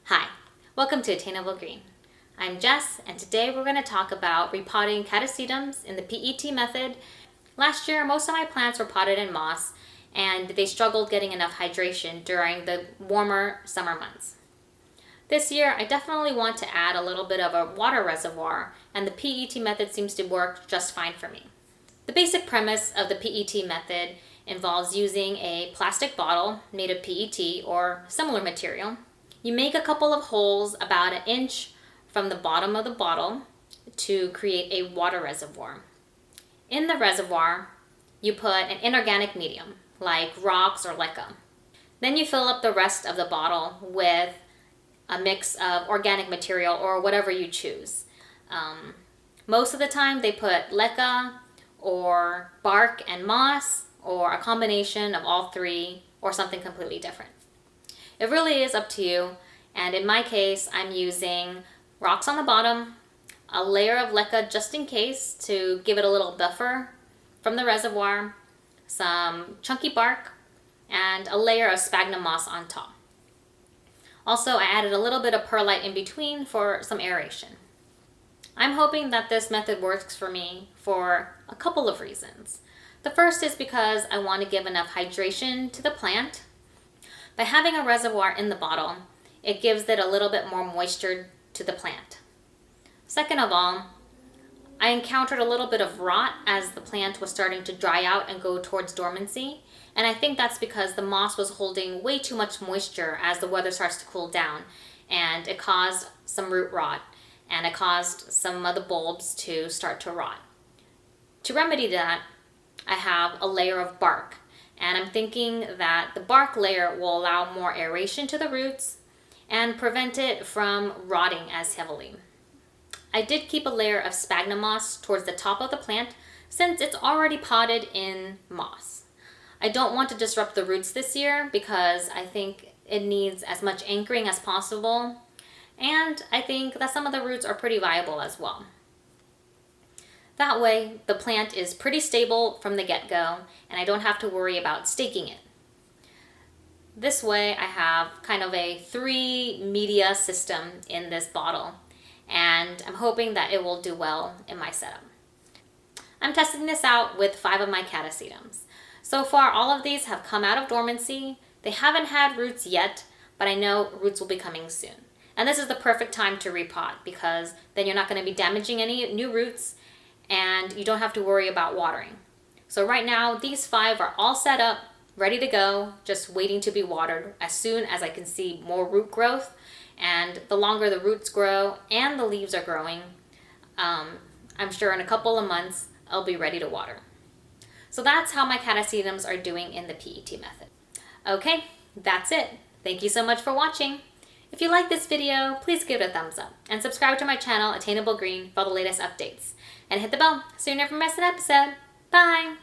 Hi, welcome to Attainable Green. I'm Jess, and today we're going to talk about repotting Catasetums in the PET method. Last year, most of my plants were potted in moss, and they struggled getting enough hydration during the warmer summer months. This year, I definitely want to add a little bit of a water reservoir, and the PET method seems to work just fine for me. The basic premise of the PET method involves using a plastic bottle made of PET or similar material. You make a couple of holes about 1 inch from the bottom of the bottle to create a water reservoir. In the reservoir, you put an inorganic medium like rocks or leca. Then you fill up the rest of the bottle with a mix of organic material or whatever you choose. Most of the time they put leca or bark and moss or a combination of all three or something completely different. It really is up to you, and in my case, I'm using rocks on the bottom, a layer of leca just in case to give it a little buffer from the reservoir, some chunky bark, and a layer of sphagnum moss on top. Also, I added a little bit of perlite in between for some aeration. I'm hoping that this method works for me for a couple of reasons. The first is because I want to give enough hydration to the plant. By having a reservoir in the bottle, it gives it a little bit more moisture to the plant. Second of all, I encountered a little bit of rot as the plant was starting to dry out and go towards dormancy, and I think that's because the moss was holding way too much moisture as the weather starts to cool down, and it caused some root rot, and it caused some of the bulbs to start to rot. To remedy that, I have a layer of bark. And I'm thinking that the bark layer will allow more aeration to the roots and prevent it from rotting as heavily. I did keep a layer of sphagnum moss towards the top of the plant since it's already potted in moss. I don't want to disrupt the roots this year because I think it needs as much anchoring as possible, and I think that some of the roots are pretty viable as well. That way, the plant is pretty stable from the get-go, and I don't have to worry about staking it. This way, I have kind of a 3 media system in this bottle, and I'm hoping that it will do well in my setup. I'm testing this out with 5 of my Catasetums. So far, all of these have come out of dormancy. They haven't had roots yet, but I know roots will be coming soon. And this is the perfect time to repot because then you're not going to be damaging any new roots, and you don't have to worry about watering. So right now, these 5 are all set up, ready to go, just waiting to be watered as soon as I can see more root growth. And the longer the roots grow and the leaves are growing, I'm sure in a couple of months, I'll be ready to water. So that's how my Catasetums are doing in the PET method. Okay, that's it. Thank you so much for watching. If you like this video, please give it a thumbs up and subscribe to my channel, Attainable Green, for the latest updates. And hit the bell so you never miss an episode. Bye!